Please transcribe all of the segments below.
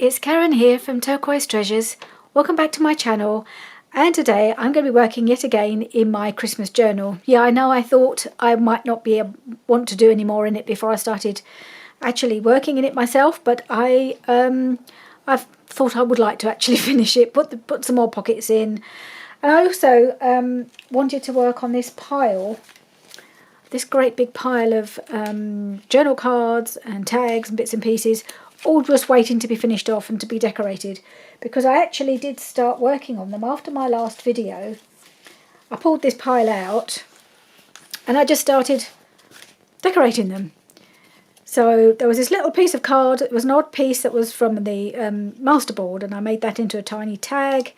it's Karen here from Turquoise Treasures. Welcome back to my channel, and today I'm going to be working yet again in my Christmas journal. Yeah, I know I thought I might not want to do any more in it before I started actually working in it myself, but I thought I would like to actually finish it, put some more pockets in. And I also wanted to work on this great big pile of journal cards and tags and bits and pieces, all just waiting to be finished off and to be decorated, because I actually did start working on them after my last video. I pulled this pile out and I just started decorating them. So there was this little piece of card. It was an odd piece that was from the masterboard, and I made that into a tiny tag.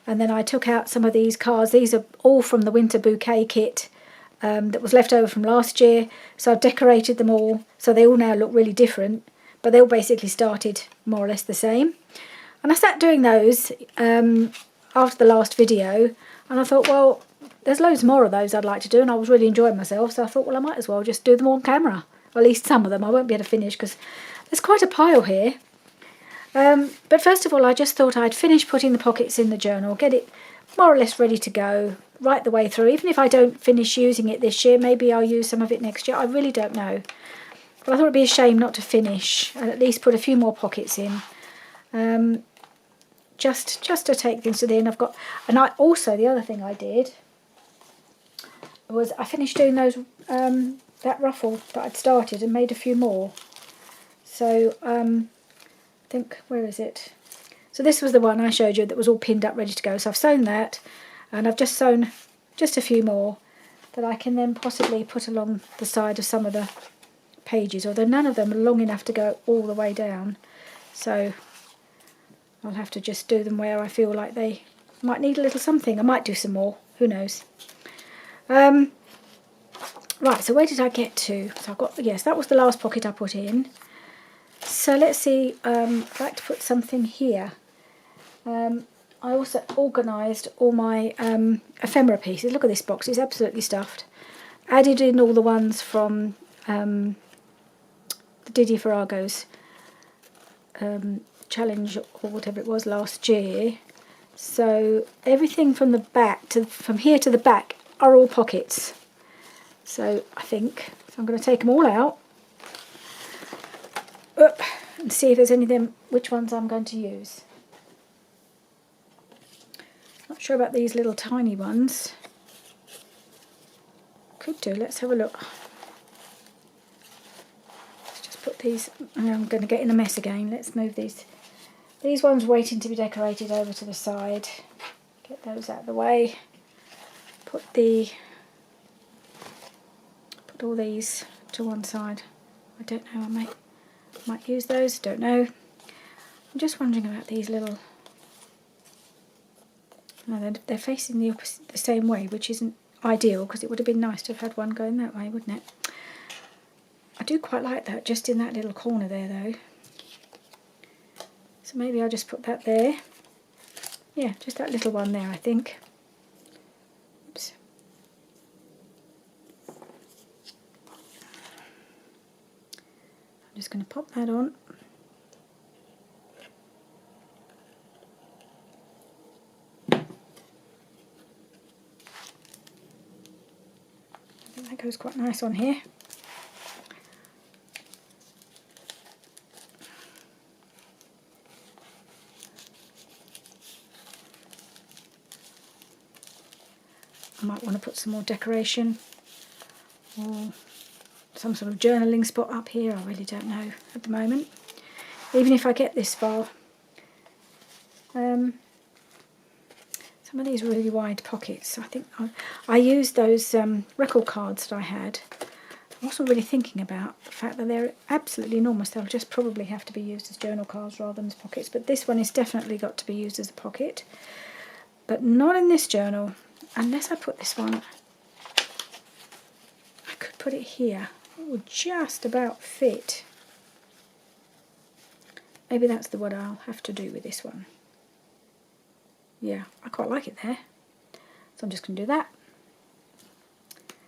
And then I took out some of these cards. These are all from the winter bouquet kit that was left over from last year. So I've decorated them all, so they all now look really different, but they all basically started more or less the same. And I sat doing those after the last video, and I thought, well, there's loads more of those I'd like to do, and I was really enjoying myself, so I thought, well, I might as well just do them on camera, or at least some of them. I won't be able to finish because there's quite a pile here. But first of all, I just thought I'd finish putting the pockets in the journal, get it more or less ready to go right the way through. Even if I don't finish using it this year, maybe I'll use some of it next year. I really don't know. But I thought it'd be a shame not to finish and at least put a few more pockets in, just to take things to the end. The other thing I did was I finished doing those that ruffle that I'd started and made a few more. So I think, where is it? So this was the one I showed you that was all pinned up ready to go. So I've sewn that, and I've just sewn just a few more that I can then possibly put along the side of some of the pages, although none of them are long enough to go all the way down, so I'll have to just do them where I feel like they might need a little something. I might do some more, who knows. Right, so where did I get to? So I've got, yes, that was the last pocket I put in. So let's see, I'd like to put something here. I also organised all my ephemera pieces. Look at this box, it's absolutely stuffed. Added in all the ones from the Didier Farrago's challenge, or whatever it was, last year. So everything from the back from here to the back are all pockets. So I'm going to take them all out and see if there's any of them, which ones I'm going to use. Not sure about these little tiny ones. Could do. Let's have a look. Put these, and I'm going to get in a mess again. Let's move these ones waiting to be decorated over to the side. Get those out of the way. Put all these to one side. I don't know, I might use those, don't know. I'm just wondering about these little, no, they're facing the same way, which isn't ideal, because it would have been nice to have had one going that way, wouldn't it? I do quite like that, just in that little corner there though. So maybe I'll just put that there. Yeah, just that little one there, I think. Oops. I'm just going to pop that on. I think that goes quite nice on here. I might want to put some more decoration or some sort of journaling spot up here. I really don't know at the moment, even if I get this far. Some of these really wide pockets, I think I used those record cards that I had. I wasn't really thinking about the fact that they're absolutely enormous. They'll just probably have to be used as journal cards rather than as pockets, but this one is definitely got to be used as a pocket, but not in this journal. Unless I put this one, I could put it here. It would just about fit. Maybe that's what I'll have to do with this one. Yeah, I quite like it there. So I'm just going to do that.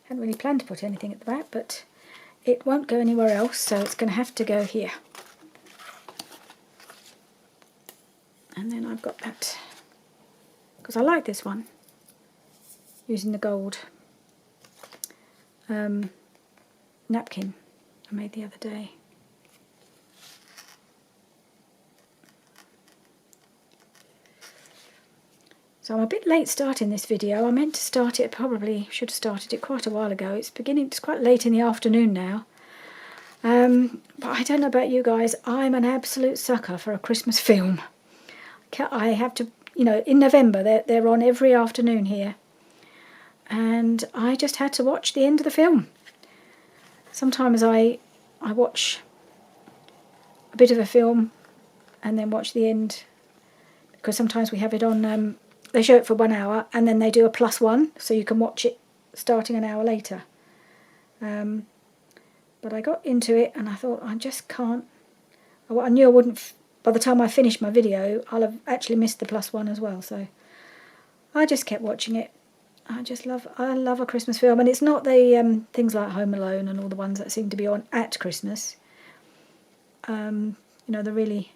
Hadn't really planned to put anything at the back, but it won't go anywhere else, so it's going to have to go here. And then I've got that, because I like this one, using the gold napkin I made the other day. So I'm a bit late starting this video. I meant to start it, probably should have started it quite a while ago. It's quite late in the afternoon now. But I don't know about you guys, I'm an absolute sucker for a Christmas film. I have to, you know, in November they're on every afternoon here. And I just had to watch the end of the film. Sometimes I watch a bit of a film and then watch the end, because sometimes we have it on, they show it for 1 hour and then they do a +1, so you can watch it starting an hour later. But I got into it and I thought, I just can't. I knew I wouldn't, by the time I finished my video, I'll have actually missed the +1 as well. So I just kept watching it. I love a Christmas film. And it's not the things like Home Alone and all the ones that seem to be on at Christmas. You know, the really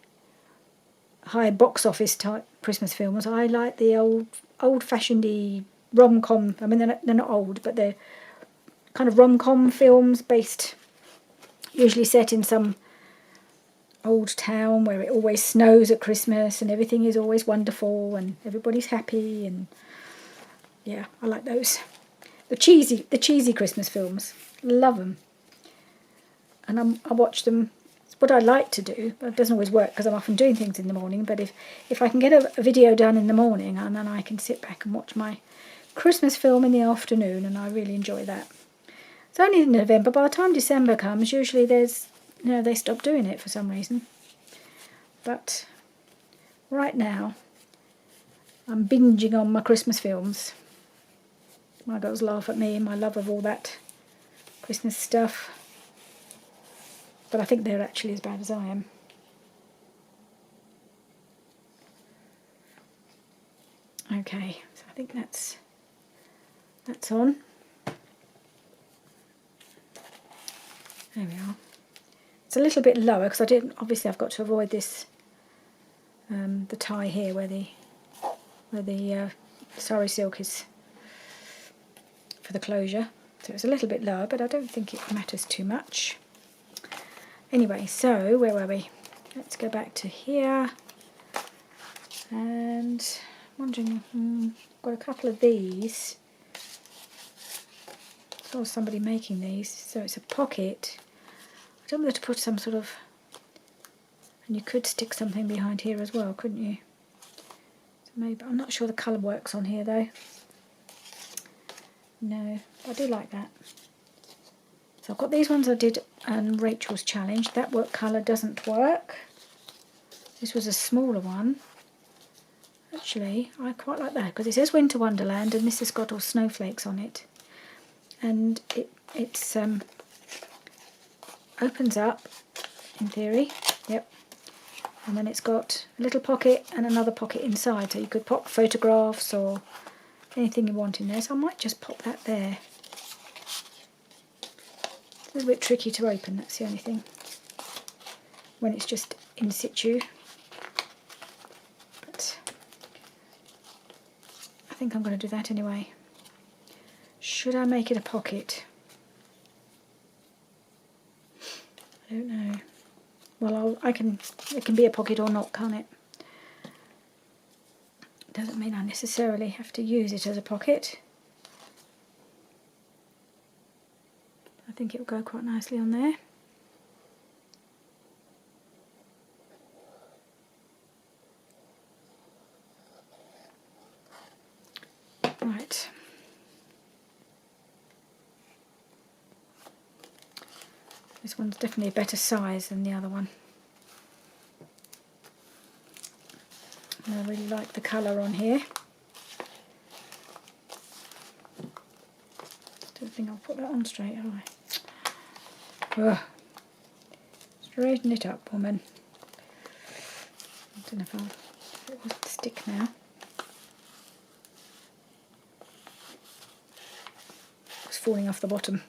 high box office type Christmas films. I like the old-fashioned rom-com. I mean, they're not old, but they're kind of rom-com films based, usually set in some old town where it always snows at Christmas and everything is always wonderful and everybody's happy, and yeah, I like those. The cheesy Christmas films, love them. And I watch them. It's what I like to do, but it doesn't always work because I'm often doing things in the morning. But if I can get a video done in the morning, and then I can sit back and watch my Christmas film in the afternoon, and I really enjoy that. It's only in November. By the time December comes, usually they stop doing it for some reason. But right now, I'm binging on my Christmas films. My girls laugh at me and my love of all that Christmas stuff. But I think they're actually as bad as I am. Okay, so I think that's on. There we are. It's a little bit lower because obviously I've got to avoid this, the tie here where the sari silk is for the closure. So it's a little bit lower, but I don't think it matters too much. Anyway, so where were we? Let's go back to here. And I'm wondering, got a couple of these. I saw somebody making these. So it's a pocket. I don't know whether to put some sort of, and you could stick something behind here as well, couldn't you? So maybe, I'm not sure the colour works on here though. No, I do like that. So I've got these ones I did on Rachel's challenge. That work colour doesn't work. This was a smaller one. Actually, I quite like that because it says Winter Wonderland and this has got all snowflakes on it. And it's opens up, in theory, yep. And then it's got a little pocket and another pocket inside, so you could pop photographs or anything you want in there. So I might just pop that there. It's a little bit tricky to open, that's the only thing, when it's just in situ. But I think I'm going to do that anyway. Should I make it a pocket? I don't know. Well, it can be a pocket or not, can't it? Doesn't mean I necessarily have to use it as a pocket. I think it will go quite nicely on there. Right. This one's definitely a better size than the other one. And I really like the colour on here. Don't think I'll put that on straight, have I? Ugh. Straighten it up, woman. I don't know if it will stick now. It's falling off the bottom.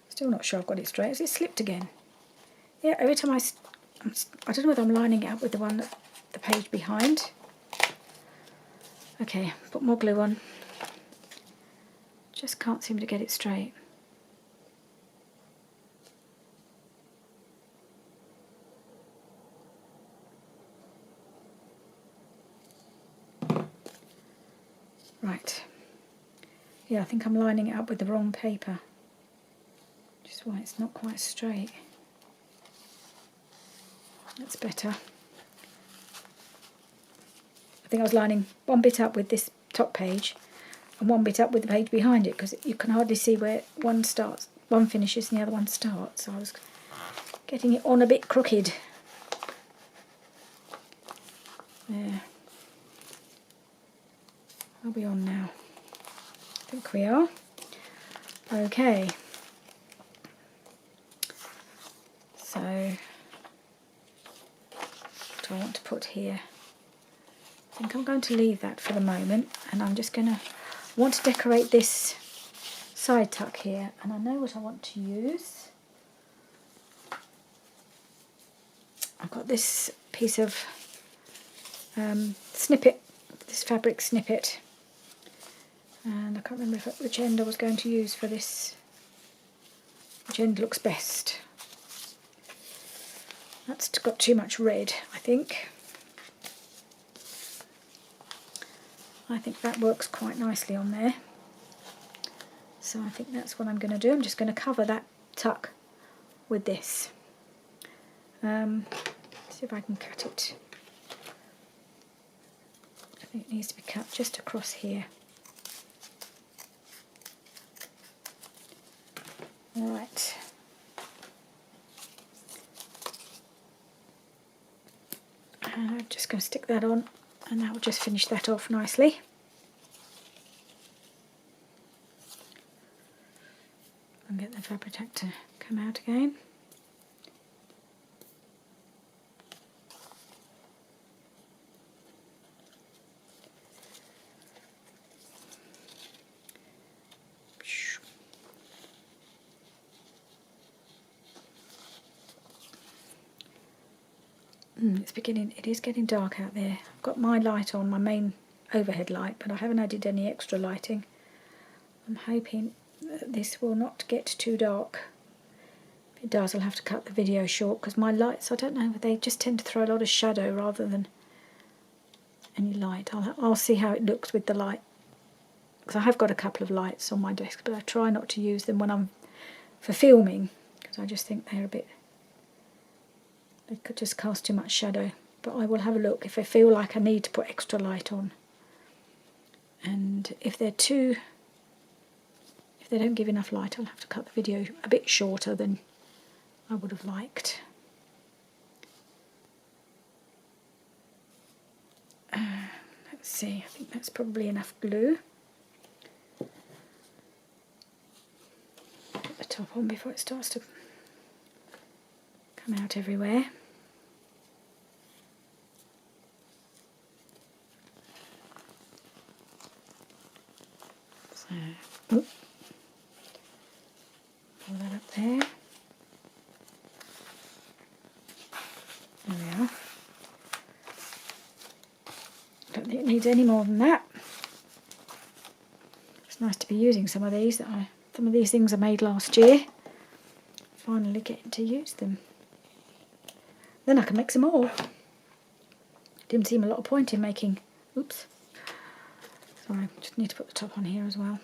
Still not sure I've got it straight. Has it slipped again? Yeah, every time I don't know whether I'm lining it up with the one that the page behind. Okay, put more glue on. Just can't seem to get it straight. Right. Yeah, I think I'm lining it up with the wrong paper. Just why it's not quite straight. That's better. I think I was lining one bit up with this top page and one bit up with the page behind it, because you can hardly see where one starts, one finishes and the other one starts. So I was getting it on a bit crooked. There. Are we on now? I think we are. Okay. So, what do I want to put here? I think I'm going to leave that for the moment, and I'm just going to want to decorate this side tuck here, and I know what I want to use. I've got this piece of snippet, this fabric snippet, and I can't remember which end I was going to use for this, which end looks best. That's got too much red, I think. I think that works quite nicely on there. So I think that's what I'm going to do. I'm just going to cover that tuck with this. See if I can cut it. I think it needs to be cut just across here. Right. And I'm just going to stick that on, and that will just finish that off nicely. And get the fabric tack to come out again. It is getting dark out there. I've got my light on, my main overhead light, but I haven't added any extra lighting. I'm hoping that this will not get too dark. If it does, I'll have to cut the video short, because my lights, I don't know, they just tend to throw a lot of shadow rather than any light. I'll see how it looks with the light, because I have got a couple of lights on my desk, but I try not to use them when I'm for filming, because I just think they're a bit, they could just cast too much shadow. But I will have a look if I feel like I need to put extra light on. And if they don't give enough light, I'll have to cut the video a bit shorter than I would have liked. Let's see, I think that's probably enough glue. Put the top on before it starts to come out everywhere. So, pull that up there. There we are. Don't think it needs any more than that. It's nice to be using some of these. Some of these things I made last year. Finally getting to use them. Then I can make some more. Didn't seem a lot of point in making. Oops. Sorry, just need to put the top on here as well.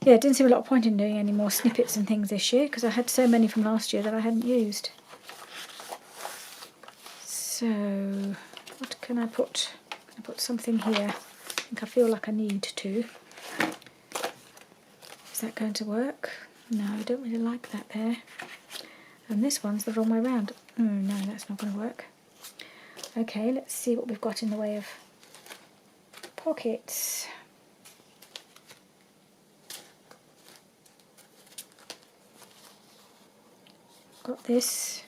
Yeah, it didn't seem a lot of point in doing any more snippets and things this year, because I had so many from last year that I hadn't used. So, what can I put? I put something here. I think I feel like I need to. Is that going to work? No, I don't really like that there. And this one's the wrong way round. No, that's not going to work. Okay, let's see what we've got in the way of pockets. Got this.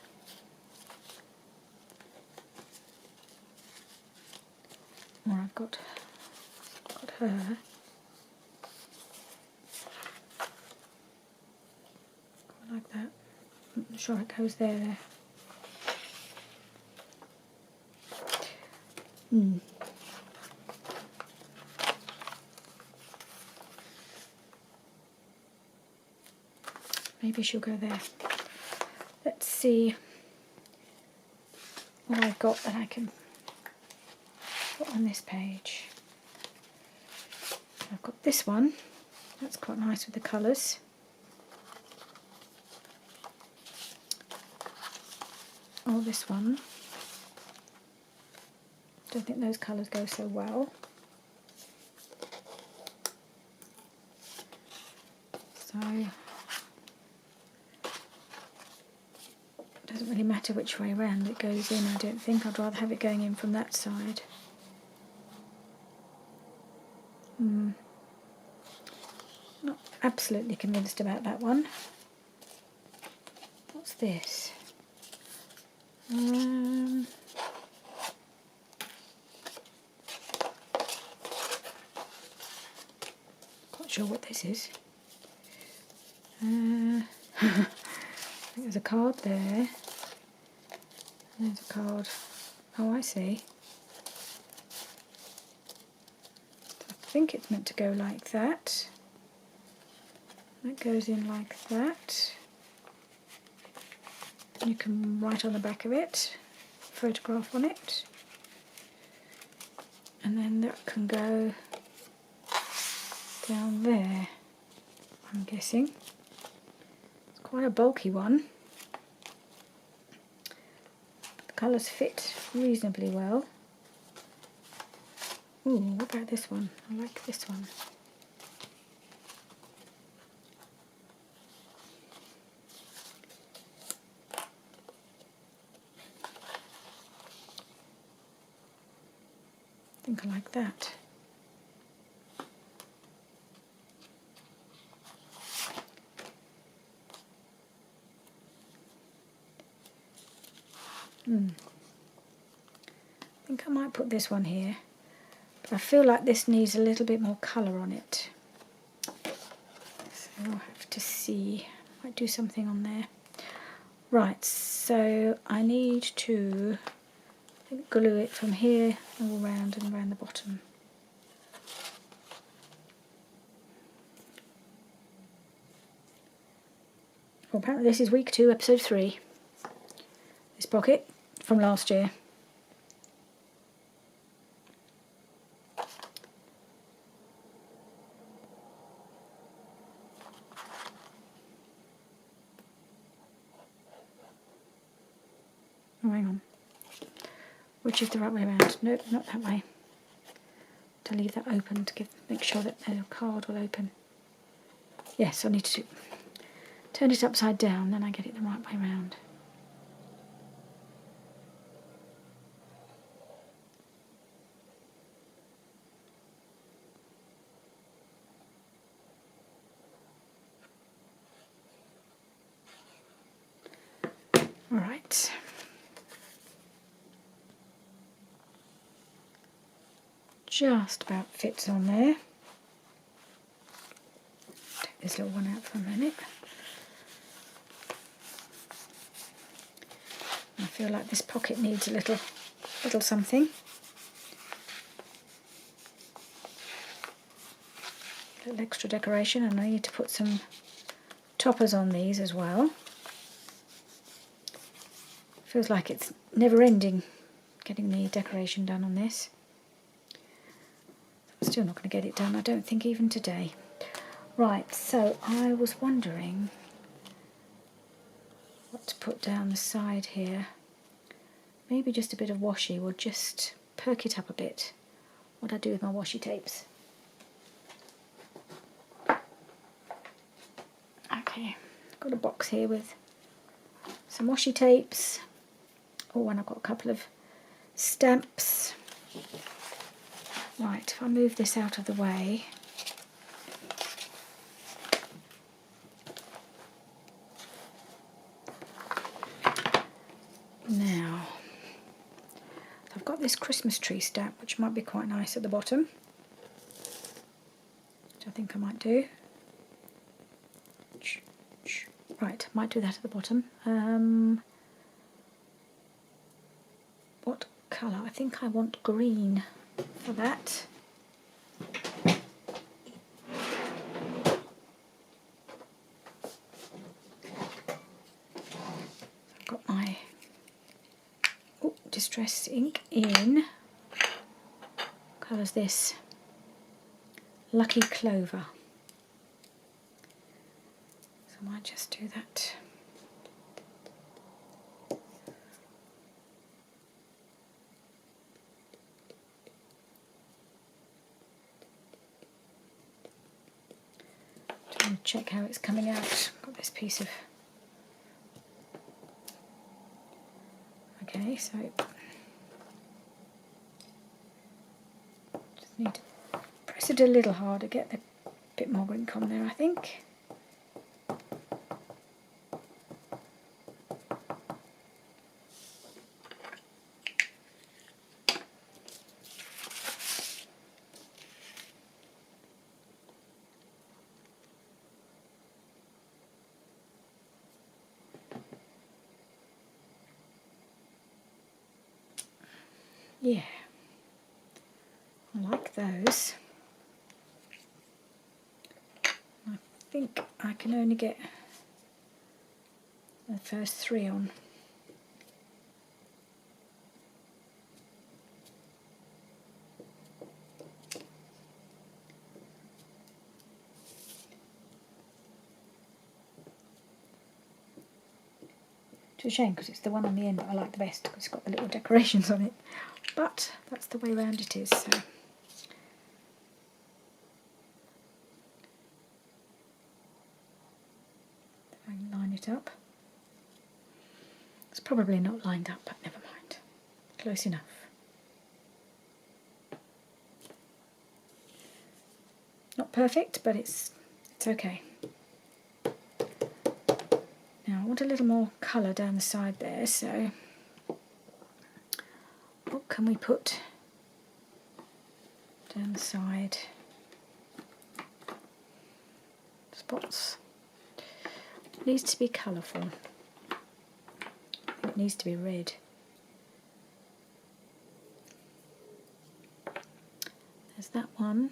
Or I've got her. Like that. I'm not sure it goes there. Maybe she'll go there. Let's see what I've got that I can put on this page. I've got this one. That's quite nice with the colours. Or this one. Don't think those colours go so well. So it doesn't really matter which way around it goes in, I don't think. I'd rather have it going in from that side. Not absolutely convinced about that one. What's this? Quite sure what this is. I think there's a card there. There's a card. Oh, I see. I think it's meant to go like that. That goes in like that. You can write on the back of it, photograph on it, and then that can go down there, I'm guessing. It's quite a bulky one. The colours fit reasonably well. Ooh, what about this one? I like this one. I think I like that. I think I might put this one here, but I feel like this needs a little bit more colour on it. So we'll have to see. Might do something on there. Right, so I need to glue it from here all round and around the bottom. Well, apparently this is week 2, episode 3. This pocket from last year. Oh, hang on. Which is the right way around? Nope, not that way. To leave that open to make sure that the card will open. Yes, I need to turn it upside down, then I get it the right way around. All right. Just about fits on there. Take this little one out for a minute. I feel like this pocket needs a little something. A little extra decoration, and I need to put some toppers on these as well. Feels like it's never ending getting the decoration done on this. I'm still not going to get it done, I don't think, even today. Right, so I was wondering what to put down the side here. Maybe just a bit of washi will just perk it up a bit. What do I do with my washi tapes? Okay, got a box here with some washi tapes. Oh, and I've got a couple of stamps. Right, if I move this out of the way. Now, I've got this Christmas tree stamp, which might be quite nice at the bottom, which I think I might do. Right, might do that at the bottom. What colour. I think I want green for that. I've got my distress ink in. What colour's this? Lucky Clover. So I might just do that. Trying to check how it's coming out. Got this piece of... Okay, so just need to press it a little harder, get a bit more ink on there, I think. Yeah, I like those. I think I can only get the first 3 on. It's a shame because it's the one on the end that I like the best because it's got the little decorations on it. But that's the way round it is. So I can line it up. It's probably not lined up, but never mind. Close enough. Not perfect, but it's okay. Now I want a little more colour down the side there, so what can we put down the side? Spots. It needs to be colourful. It needs to be red. There's that one.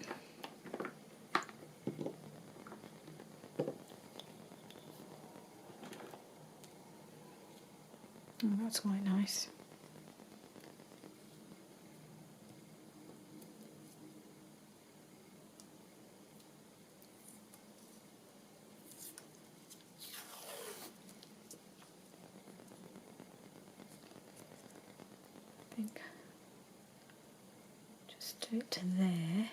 Oh, that's quite nice. I think just do it to there.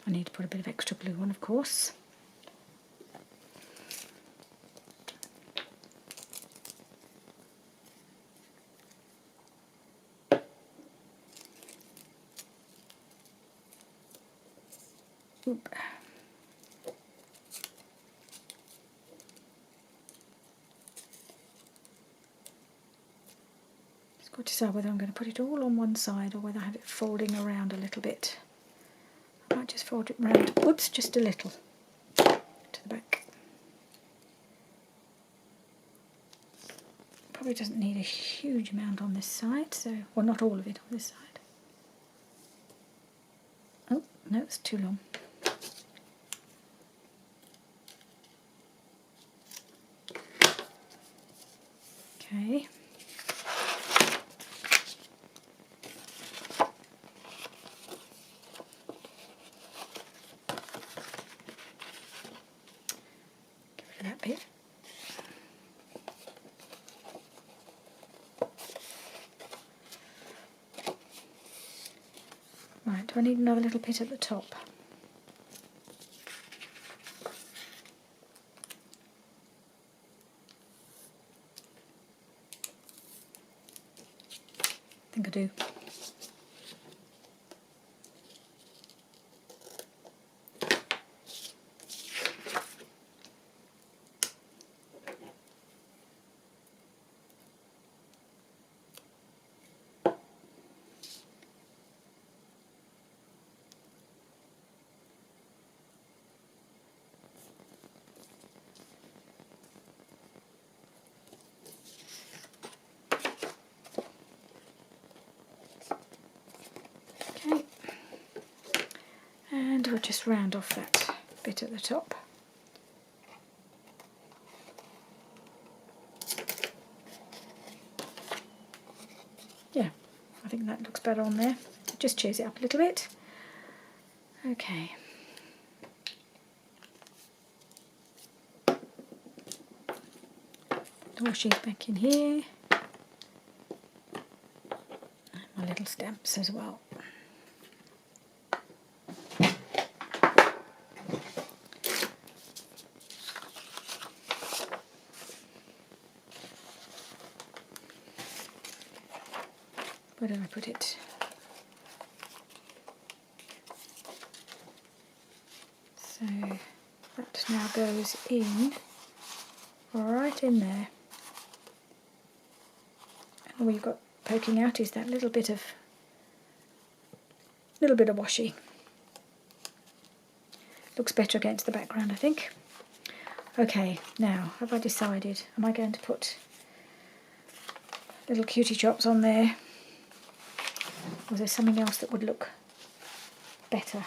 I need to put a bit of extra glue on, of course. Oop. Just got to decide whether I'm going to put it all on one side or whether I have it folding around a little bit. I might just fold it round, whoops, just a little to the back. Probably doesn't need a huge amount on this side, so, well, not all of it on this side. Oh, no, it's too long. Okay. Get rid of that bit. Right, do I need another little bit at the top? I think I do. And we'll just round off that bit at the top. Yeah, I think that looks better on there. Just cheese it up a little bit. Okay. Washies back in here. And my little stamps as well. Where did I put it? So that now goes in, right in there. And all you've got poking out is that little bit of washi. Looks better against the background, I think. Okay, now have I decided? Am I going to put little cutie chops on there? Or is there something else that would look better?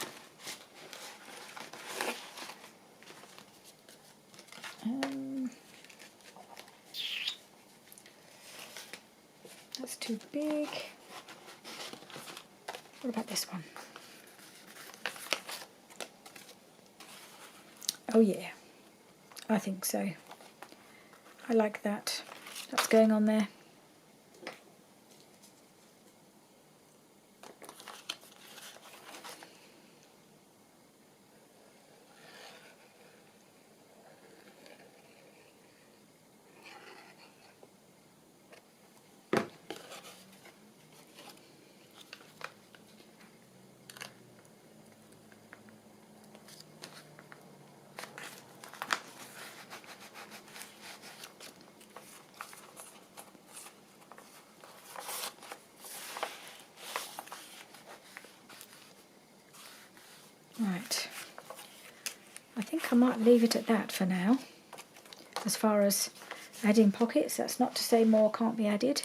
That's too big. What about this one? Oh yeah, I think so. I like that. That's going on there. Right, I think I might leave it at that for now. As far as adding pockets, that's not to say more can't be added,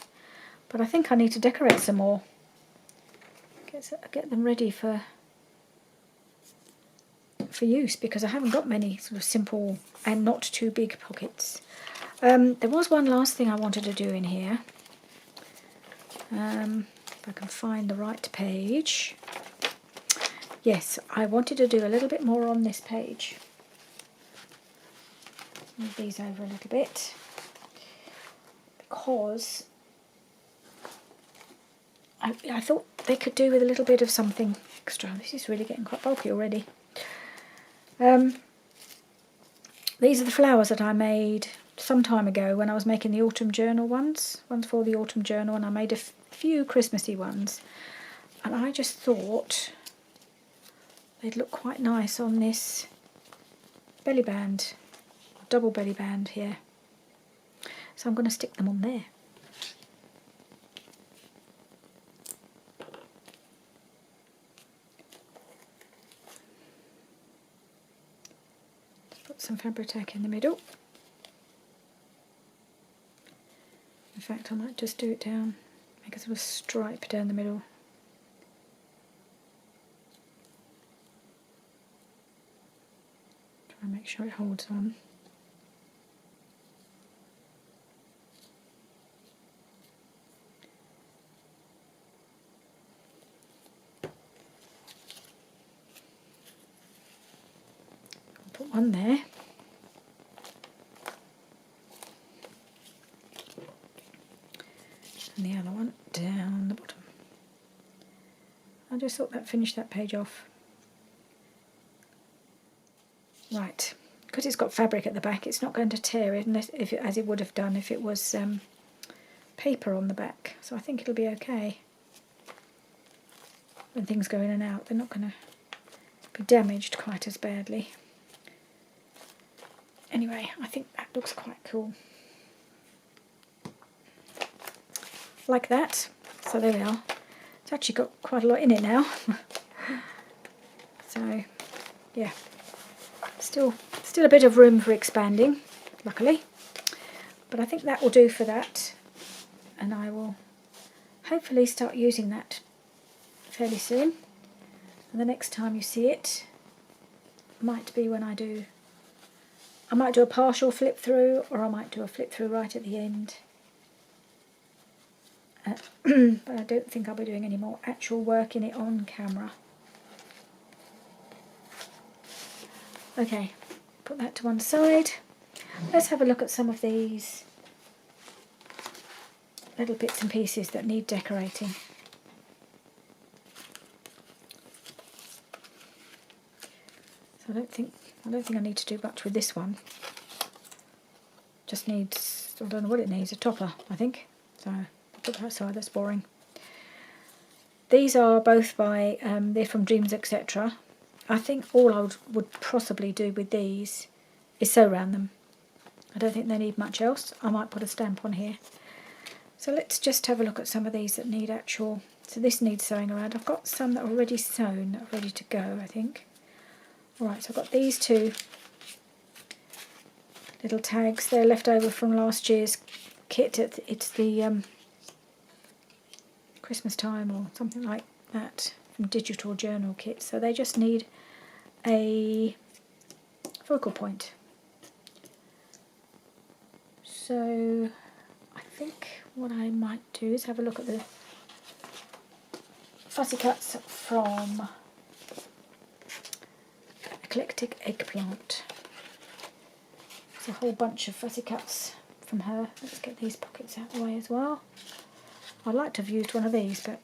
but I think I need to decorate some more. Get them ready for use, because I haven't got many sort of simple and not too big pockets. There was one last thing I wanted to do in here. If I can find the right page. Yes, I wanted to do a little bit more on this page. Move these over a little bit, because I thought they could do with a little bit of something extra. This is really getting quite bulky already. These are the flowers that I made some time ago when I was making the autumn journal ones for the autumn journal, and I made a few Christmassy ones, and I just thought they'd look quite nice on this belly band, double belly band here. So I'm going to stick them on there. Just put some fabric in the middle. In fact, I might just do it down, make a sort of stripe down the middle. Try and make sure it holds on. I'll put one there. And the other one down the bottom. I just thought that finished that page off. Right, because it's got fabric at the back, it's not going to tear it, as it would have done if it was paper on the back. So I think it'll be okay. When things go in and out, they're not going to be damaged quite as badly. Anyway, I think that looks quite cool. Like that. So there we are. It's actually got quite a lot in it now. So yeah, still a bit of room for expanding, luckily, but I think that will do for that, and I will hopefully start using that fairly soon, and the next time you see it might be when I might do a partial flip through, or I might do a flip through right at the end. But I don't think I'll be doing any more actual work in it on camera. Okay, put that to one side. Let's have a look at some of these little bits and pieces that need decorating. So I don't think I need to do much with this one. Just needs, I don't know what it needs, a topper, I think. So I'll put that aside, that's boring. These are both by, they're from Dreams Etc. I think all I would possibly do with these is sew around them. I don't think they need much else. I might put a stamp on here. So let's just have a look at some of these that need actual, so this needs sewing around. I've got some that are already sewn, that are ready to go, I think. Alright, so I've got these two little tags. They're left over from last year's kit. It's the Christmas time or something like that, from Digital Journal kit. So they just need a focal point. So I think what I might do is have a look at the fussy cuts from Eclectic Eggplant. There's a whole bunch of fussy cuts from her. Let's get these pockets out of the way as well. I'd like to have used one of these, but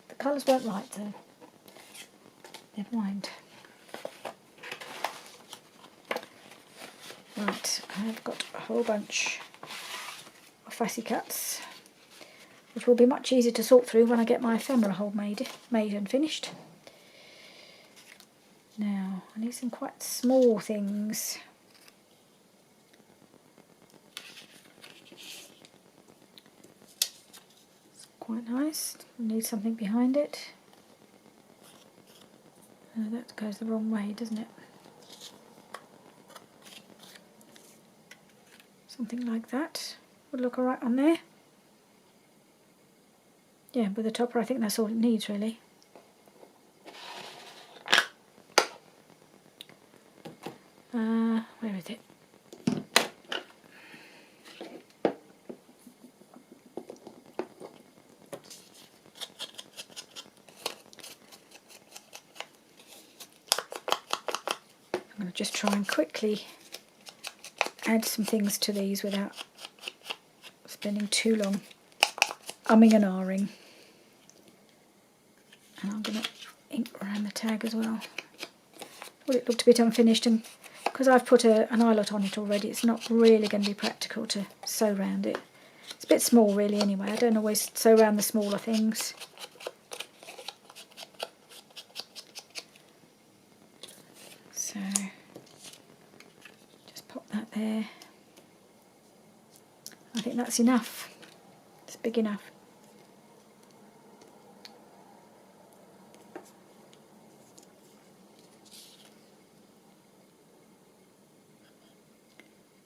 the colours weren't right, so never mind. Right, I've got a whole bunch of fussy cuts, which will be much easier to sort through when I get my ephemera hole made and finished. Now, I need some quite small things. It's quite nice. I need something behind it. That goes the wrong way, doesn't it? Something like that would look alright on there. Yeah, with the topper I think that's all it needs really. Where is it? I'm going to just try and quickly add some things to these without spending too long umming and ahhing. And I'm going to ink around the tag as well. Well, it looked a bit unfinished, and because I've put an eyelet on it already, it's not really going to be practical to sew around it. It's a bit small really anyway. I don't always sew around the smaller things. So just pop that there. I think that's enough. It's big enough.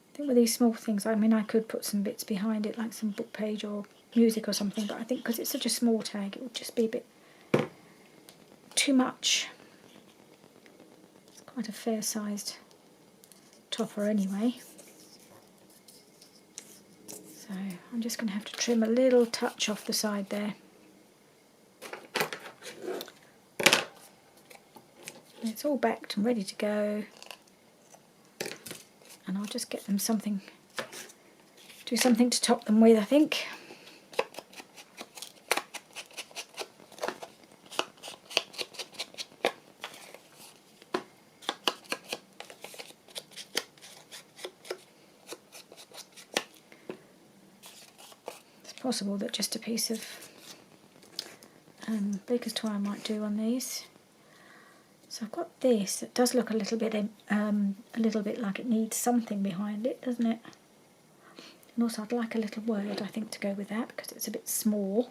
I think with these small things, I mean, I could put some bits behind it, like some book page or music or something, but I think because it's such a small tag, it would just be a bit too much. It's quite a fair-sized topper anyway. So I'm just going to have to trim a little touch off the side there. It's all backed and ready to go. And I'll just get them something, do something to top them with, I think. It's possible that just a piece of baker's twine I might do on these. So I've got this that does look a little bit like it needs something behind it, doesn't it? And also I'd like a little word, I think, to go with that because it's a bit small.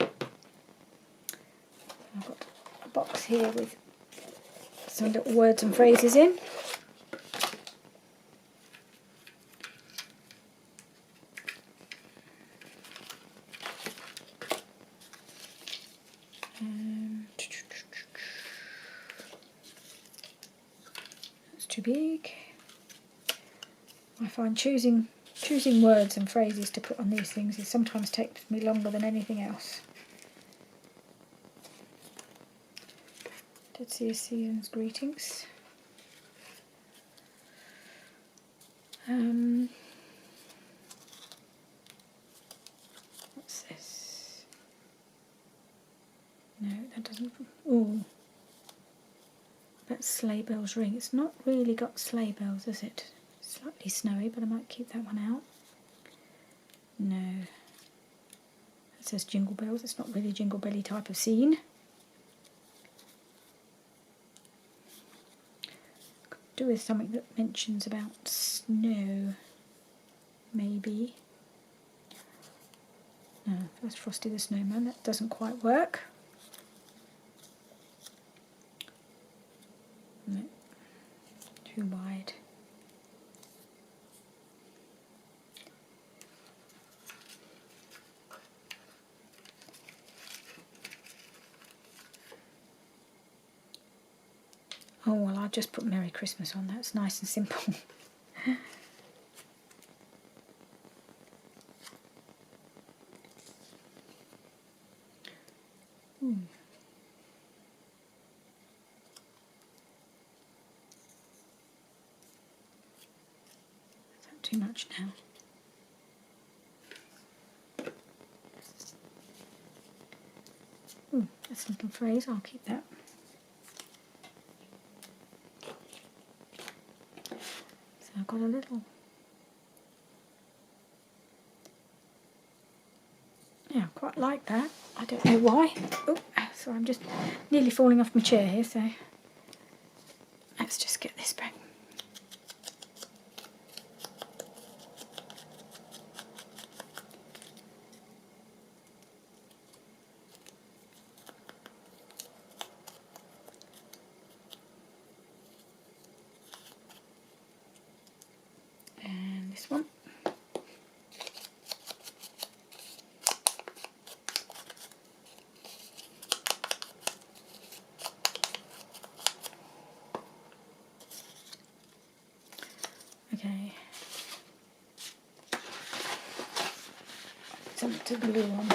I've got a box here with some little words and phrases in. too big. I find choosing words and phrases to put on these things is sometimes takes me longer than anything else. Dead Sea Season's greetings. What's this? No, that doesn't. Ooh, that's Sleigh Bells Ring. It's not really got sleigh bells, is it? Slightly snowy, but I might keep that one out. No. It says Jingle Bells. It's not really a Jingle Belly type of scene. Could do with something that mentions about snow, maybe. No, that's Frosty the Snowman. That doesn't quite work. No, too wide. Oh, well, I'll just put Merry Christmas on. That's nice and simple. Is that too much now? That's a little phrase. I'll keep that. So I've got a little. Yeah, I quite like that. I don't know why. Oh, sorry, I'm just nearly falling off my chair here, so let's just get this back. And this one. Okay. Something to glue on.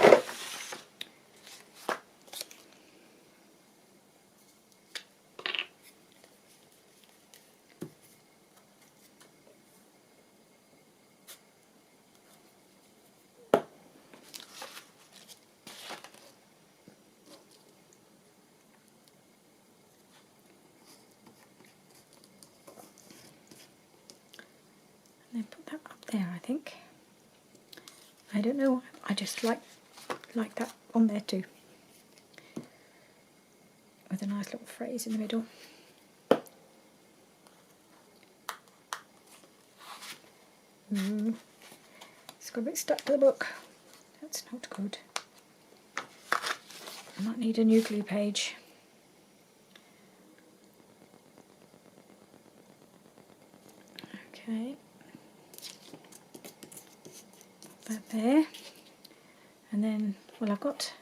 And then put that up there, I think. I don't know, I just like that on there too. With a nice little phrase in the middle. It's got a bit stuck to the book. That's not good. I might need a new glue page. Okay. That there. And then, well, I've got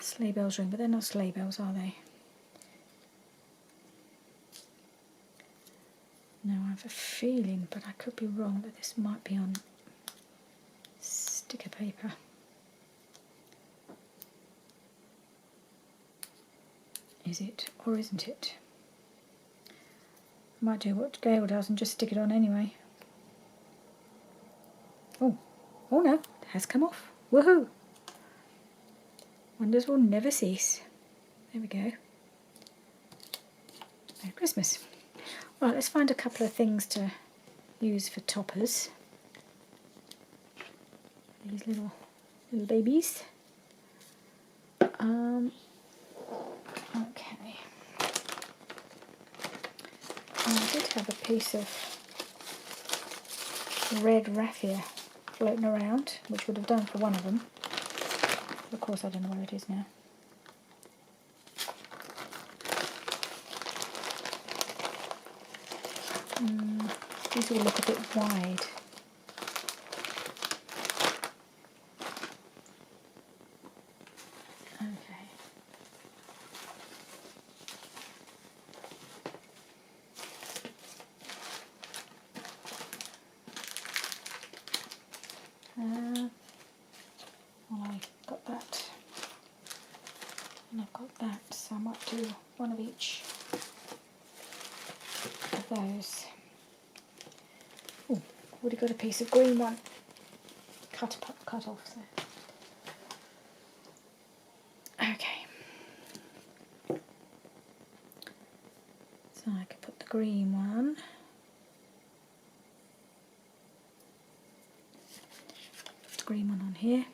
Sleigh Bells Ring, but they're not sleigh bells, are they? No, I have a feeling, but I could be wrong, that this might be on sticker paper. Is it, or isn't it? I might do what Gail does and just stick it on anyway. Oh no, it has come off. Woohoo! Wonders will never cease. There we go. Merry Christmas. Right, let's find a couple of things to use for toppers. These little babies. Okay. I did have a piece of red raffia floating around, which would have done for one of them. Of course, I don't know where it is now. These all look a bit wide. Okay. do one of each of those. Oh, already got a piece of green one cut off there. Okay. So I could put the green one. Put the green one on here.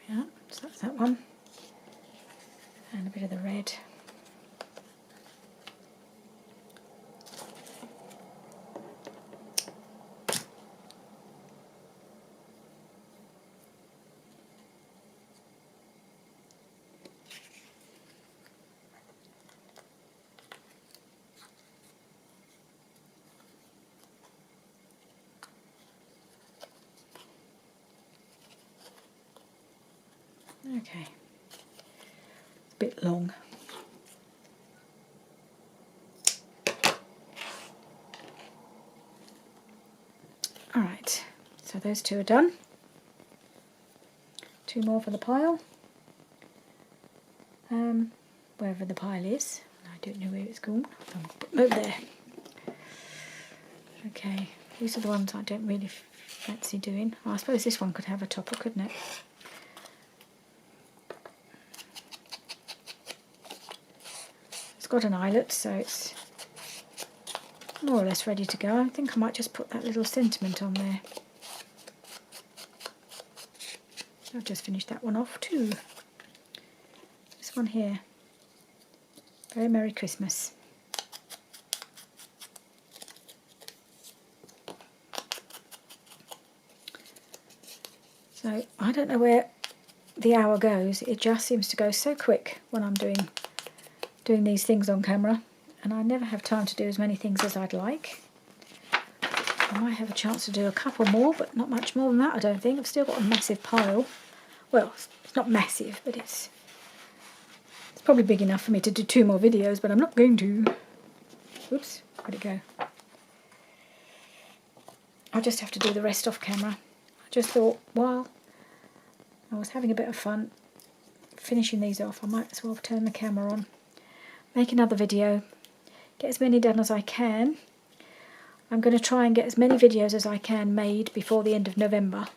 Yeah, so that's that one. And a bit of the red. Okay, it's a bit long. Alright, so those two are done. Two more for the pile. Wherever the pile is. I don't know where it's gone. Over there. Okay, these are the ones I don't really fancy doing. Oh, I suppose this one could have a topper, couldn't it? It's got an eyelet, so it's more or less ready to go. I think I might just put that little sentiment on there. I'll just finish that one off too. This one here. Very Merry Christmas. So I don't know where the hour goes. It just seems to go so quick when I'm doing these things on camera, and I never have time to do as many things as I'd like. I might have a chance to do a couple more, but not much more than that, I don't think. I've still got a massive pile. Well, it's not massive, but it's probably big enough for me to do 2 more videos, but I'm not going to. Oops, where'd it go? I'll just have to do the rest off camera. I just thought, while I was having a bit of fun finishing these off, I might as well turn the camera on, make another video, get as many done as I can. I'm going to try and get as many videos as I can made before the end of November,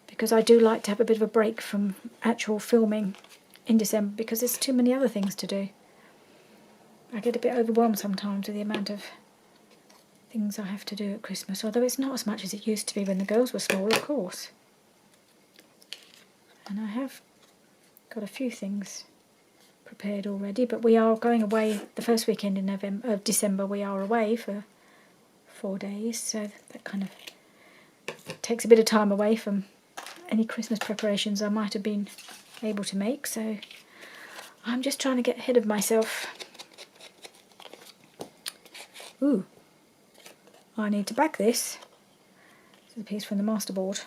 because I do like to have a bit of a break from actual filming in December, because there's too many other things to do. I get a bit overwhelmed sometimes with the amount of things I have to do at Christmas, although it's not as much as it used to be when the girls were small, of course. And I have got a few things prepared already, but we are going away the first weekend in December. We are away for 4 days, so that kind of takes a bit of time away from any Christmas preparations I might have been able to make, so I'm just trying to get ahead of myself. Ooh, I need to back this. This is a piece from the masterboard.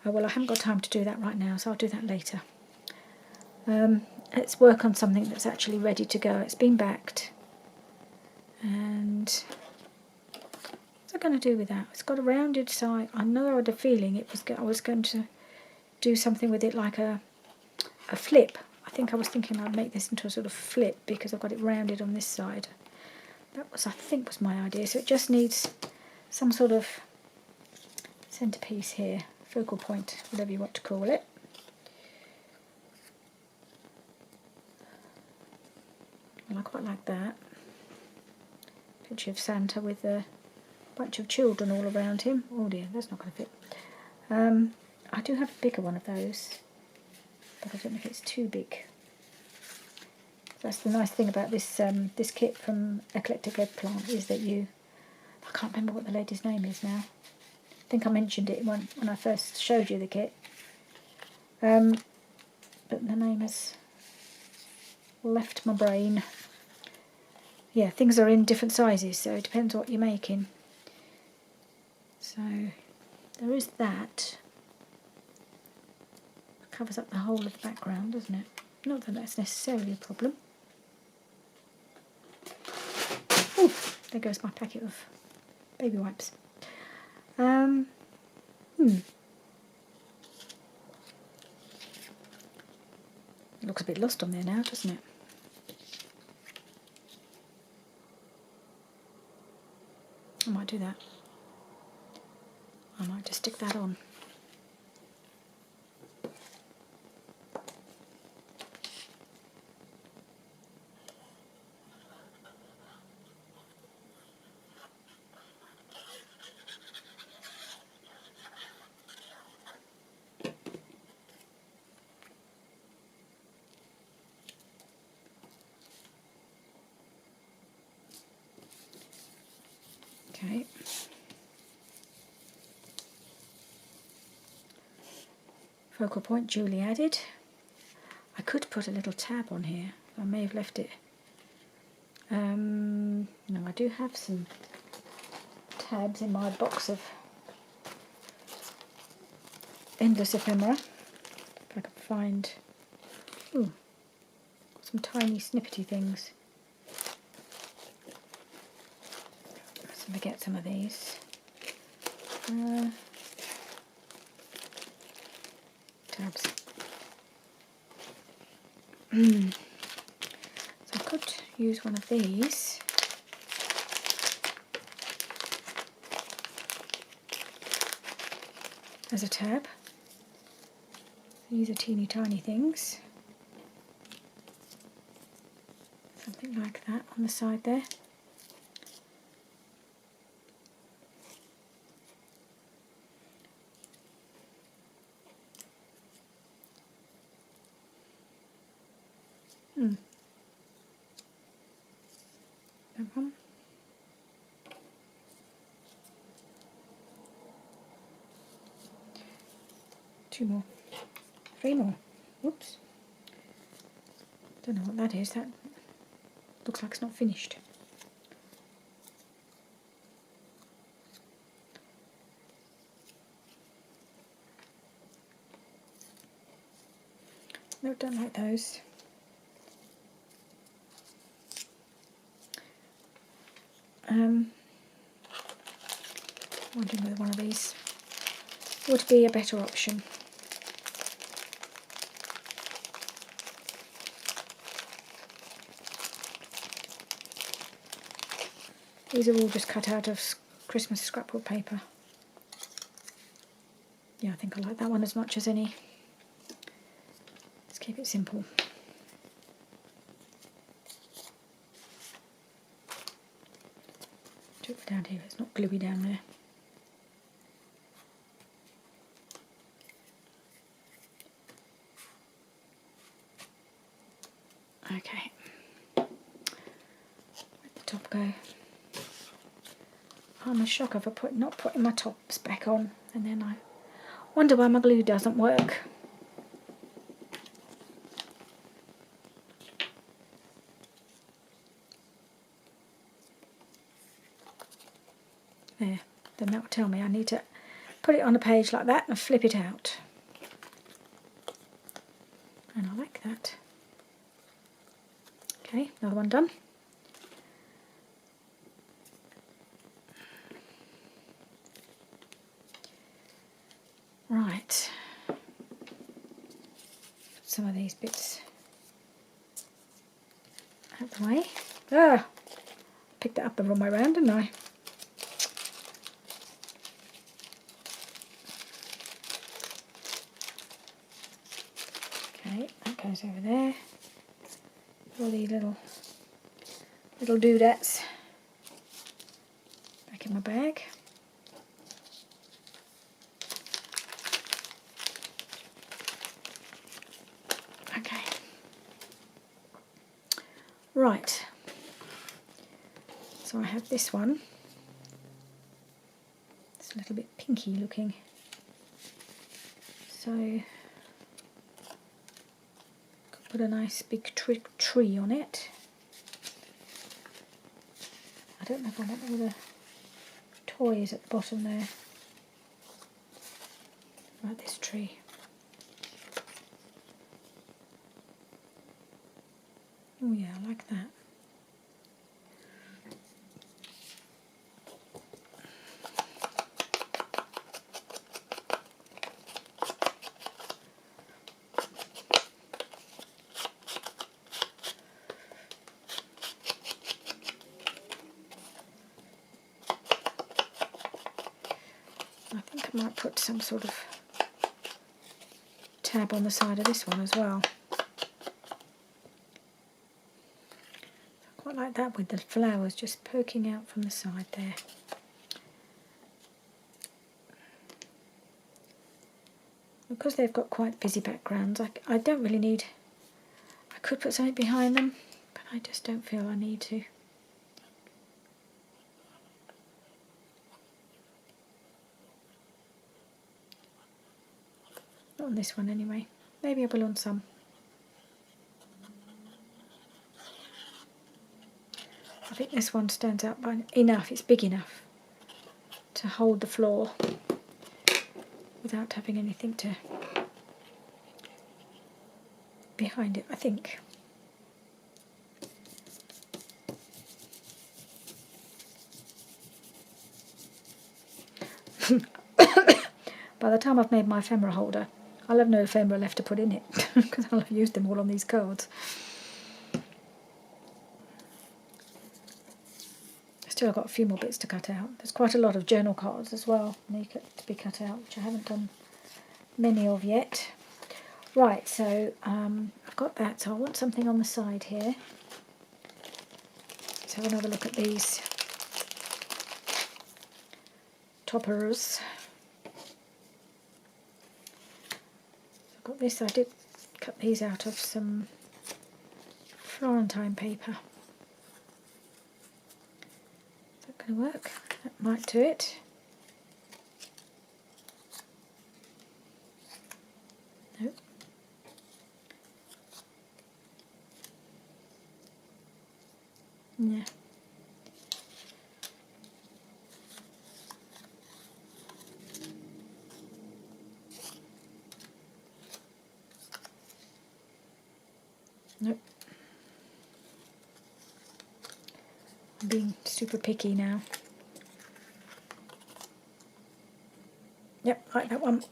Oh, well, I haven't got time to do that right now, so I'll do that later. Let's work on something that's actually ready to go. It's been backed, and what's I going to do with that? It's got a rounded side. I know I had a feeling I was going to do something with it like a flip. I think I was thinking I'd make this into a sort of flip because I've got it rounded on this side. That was, I think, was my idea. So it just needs some sort of centerpiece here, focal point, whatever you want to call it. Well, I quite like that. Picture of Santa with a bunch of children all around him. Oh dear, that's not going to fit. I do have a bigger one of those, but I don't know if it's too big. That's the nice thing about this this kit from Eclectic Eggplant, is that I can't remember what the lady's name is now. I think I mentioned it when I first showed you the kit. But the name has left my brain. Yeah, things are in different sizes, so it depends what you're making. So there is that. It covers up the whole of the background, doesn't it? Not that that's necessarily a problem. Oh, there goes my packet of baby wipes. It looks a bit lost on there now, doesn't it? I might do that. I might just stick that on. Okay. Focal point duly added. I could put a little tab on here. I may have left it. No, I do have some tabs in my box of endless ephemera. If I can find some tiny snippety things. Let's get some of these. Tabs. So I could use one of these. As a tab. These are teeny tiny things. Something like that on the side there. That one. Two more. Three more. Whoops. Don't know what that is. That looks like it's not finished. No, don't like those. Wondering whether one of these would be a better option. These are all just cut out of Christmas scrapbook paper. Yeah, I think I like that one as much as any. Let's keep it simple. Do it down here, it's not gluey down there. Okay. Where'd the top go? I'm a shock of not putting my tops back on, and then I wonder why my glue doesn't work. There, then that will tell me I need to put it on a page like that and flip it out. And I like that. Okay, another one done. Right. Put some of these bits out the way. Ah! Picked that up the wrong way around, didn't I? Okay, that goes over there. All these little doodads back in my bag. Okay. Right. So I have this one. It's a little bit pinky looking. So put a nice big tree on it. I don't know if I want all the toys at the bottom there. like this tree. Oh yeah, I like that. I think I might put some sort of tab on the side of this one as well. I quite like that with the flowers just poking out from the side there. Because they've got quite busy backgrounds, I don't really need... I could put something behind them, but I just don't feel I need to. Not on this one anyway. Maybe I will on some. I think this one stands out by enough, it's big enough to hold the floor without having anything to behind it, I think. By the time I've made my ephemera holder, I'll have no ephemera left to put in it because I'll have used them all on these cards. Still, I've got a few more bits to cut out. There's quite a lot of journal cards as well need to be cut out, which I haven't done many of yet. Right, so I've got that, so I want something on the side here. Let's have another look at these toppers. I've got this, I did cut these out of some Florentine paper. Is that going to work? That might do it. Nope. Yeah. Nope. I'm being super picky now. Yep, like that one.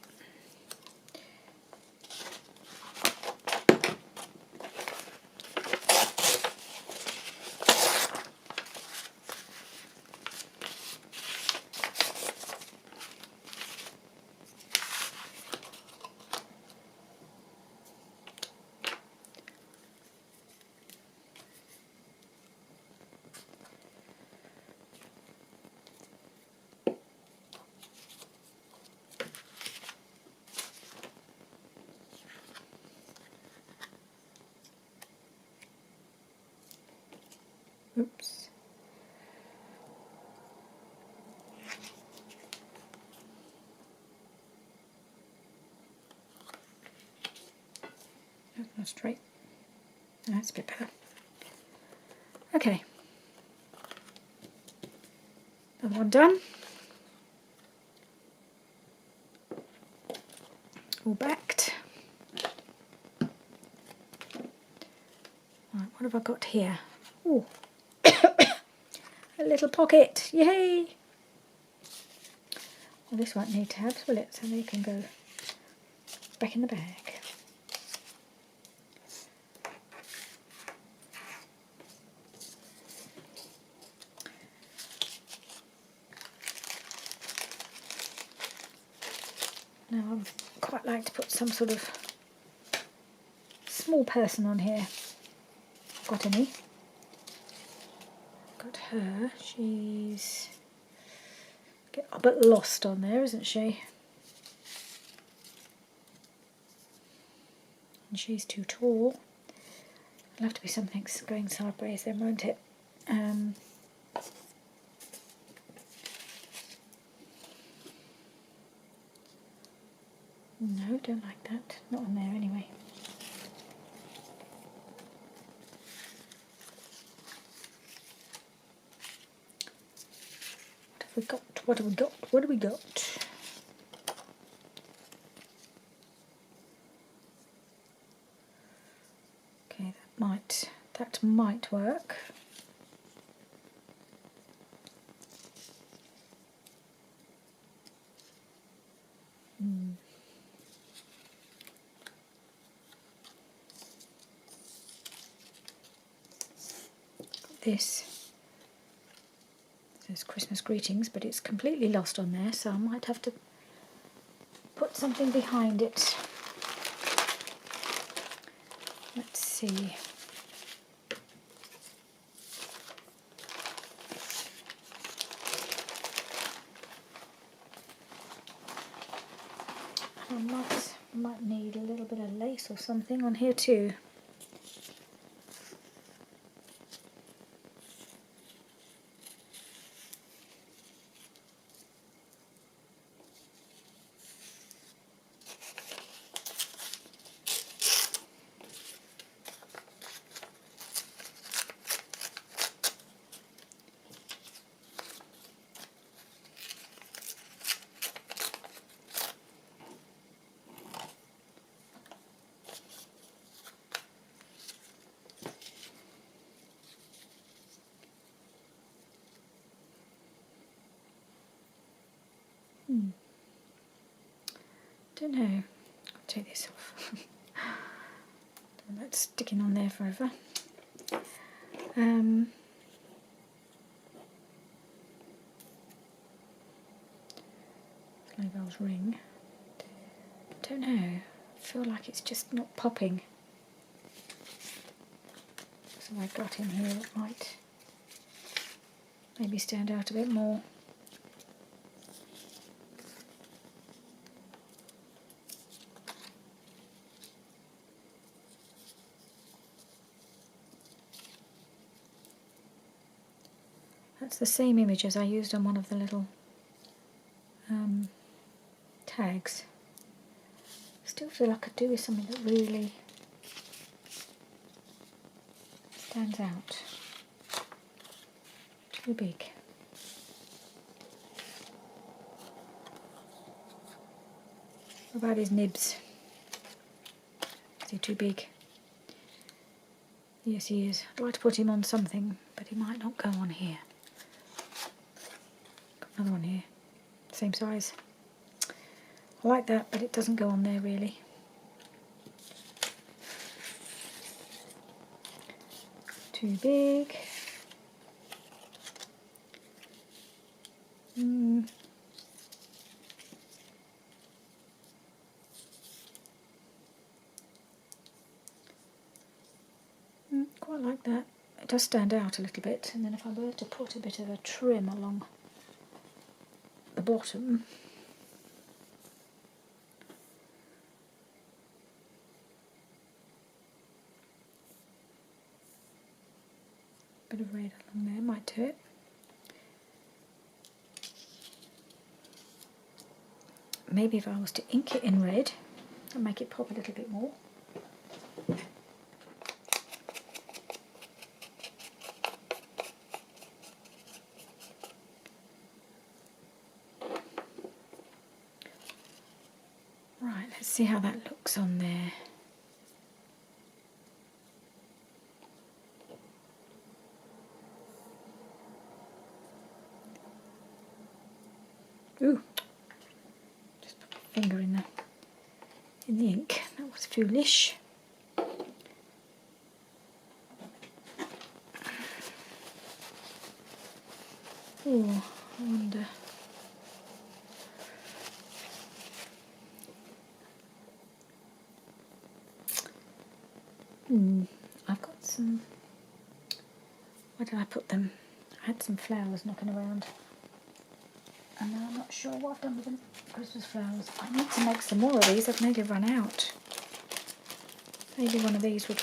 Oops. That's not straight. That's a bit better. Okay. Another one done. All backed. Right, what have I got here? Oh, a little pocket. Yay! Well, this won't need tabs, will it? So they can go back in the bag. Now I would quite like to put some sort of small person on here. Got any? Got her. She's a bit lost on there, isn't she? And she's too tall. It'll have to be something going sideways then, won't it? No, don't like that. Not on there anyway. What have we got? What have we got? What have we got? Okay, that might work. This says Christmas greetings, but it's completely lost on there, so I might have to put something behind it. Let's see. I might need a little bit of lace or something on here too. Don't know. I'll take this off. That's sticking on there forever. Snowball's ring. Don't know. I feel like it's just not popping. So I've got in here that might maybe stand out a bit more. That's the same image as I used on one of the little tags. Still feel I could do with something that really stands out. Too big. What about his nibs? Is he too big? Yes, he is. I'd like to put him on something, but he might not go on here. Got another one here, same size. I like that, but it doesn't go on there really. Too big. Quite like that. It does stand out a little bit, and then if I were to put a bit of a trim along the bottom, bit of red along there might do it. Maybe if I was to ink it in red and make it pop a little bit more. Right, let's see how that looks on there. Ooh, just put my finger in the ink. That was foolish. Oh, I wonder. I've got some. Where did I put them? I had some flowers knocking around, and now I'm not sure what I've done with them. Christmas flowers. I need to make some more of these. I've nearly run out. Maybe one of these would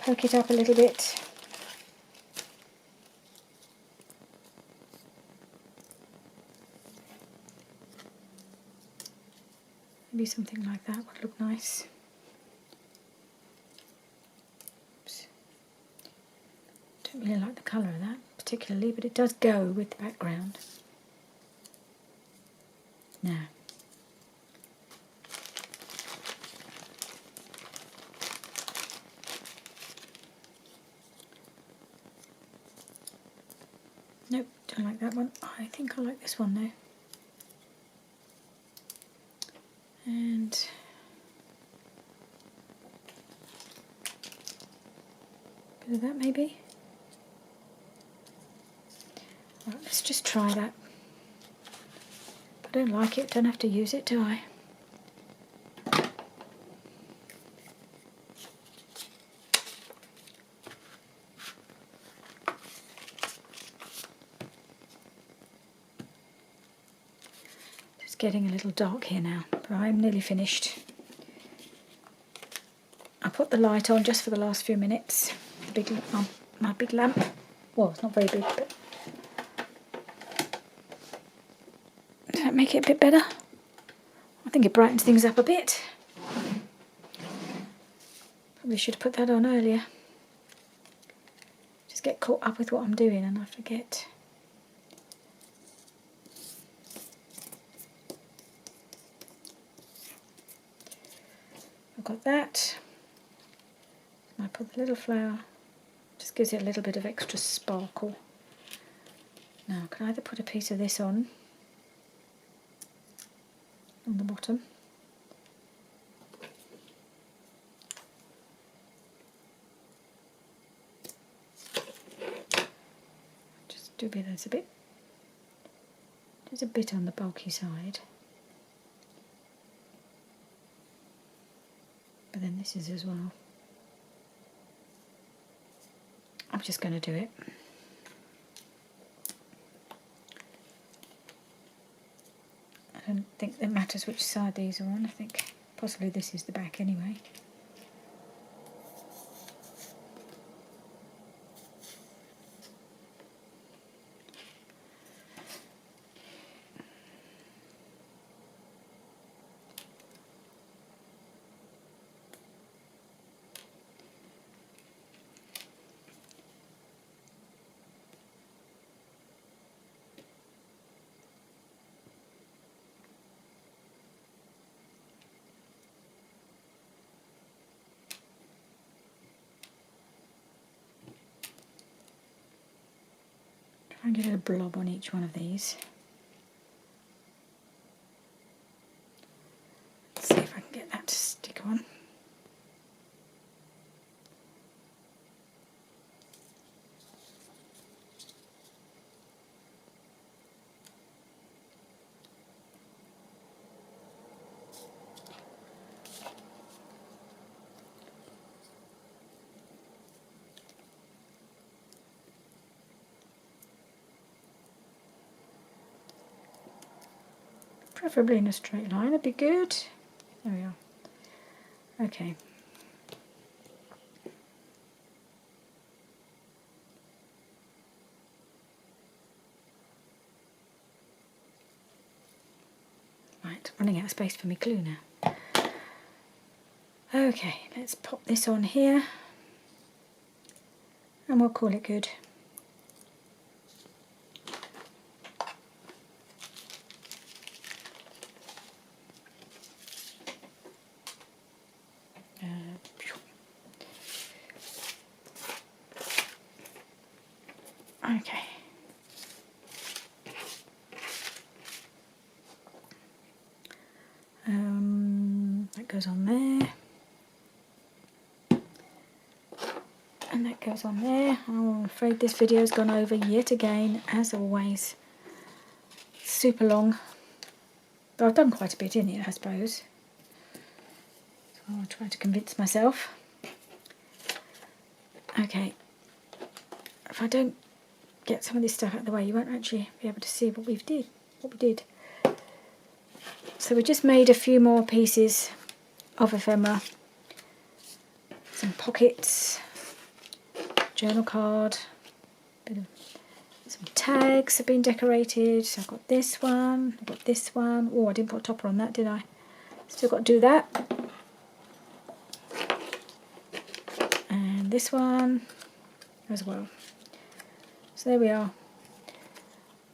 poke it up a little bit. Maybe something like that would look nice. Oops. Don't really like the colour of that particularly, but it does go with the background. Now, Don't like that one. I think I like this one though. And a bit of that maybe. Right, let's just try that. If I don't like it, don't have to use it, do I? It's getting a little dark here now, but I'm nearly finished. I put the light on just for the last few minutes. The big, my big lamp. Well, it's not very big, but does that make it a bit better? I think it brightens things up a bit. Probably should have put that on earlier. Just get caught up with what I'm doing and I forget. I've got that. I put the little flower. Just gives it a little bit of extra sparkle. Now I can either put a piece of this on the bottom, just do there's a bit on the bulky side, but then this is as well. I'm just going to do it. I don't think it matters which side these are on. I think possibly this is the back anyway. Try and get a blob on each one of these. Let's see if I can get that to stick on. Preferably in a straight line, would be good. There we are. Okay. Right, running out of space for my glue now. Okay, let's pop this on here and we'll call it good. Okay. That goes on there. And that goes on there. Oh, I'm afraid this video's gone over yet again, as always. Super long. But I've done quite a bit in it, I suppose. So I'll try to convince myself. Okay. If I don't get some of this stuff out of the way, you won't actually be able to see what we did. So we just made a few more pieces of ephemera, some pockets, journal card, some tags have been decorated. So I've got this one, I've got this one. Oh, I didn't put a topper on that, did I? Still got to do that. And this one as well. So there we are.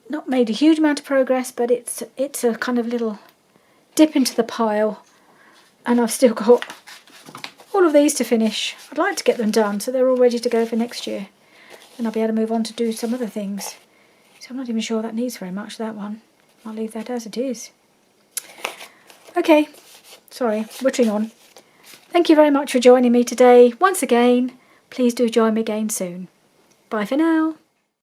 Not made a huge amount of progress, but it's a kind of little dip into the pile, and I've still got all of these to finish. I'd like to get them done so they're all ready to go for next year, and I'll be able to move on to do some other things. It's So I'm not even sure that needs very much, that one. I'll leave that as it is. Okay, sorry, wittering on. Thank you very much for joining me today. Once again, please do join me again soon. Bye for now.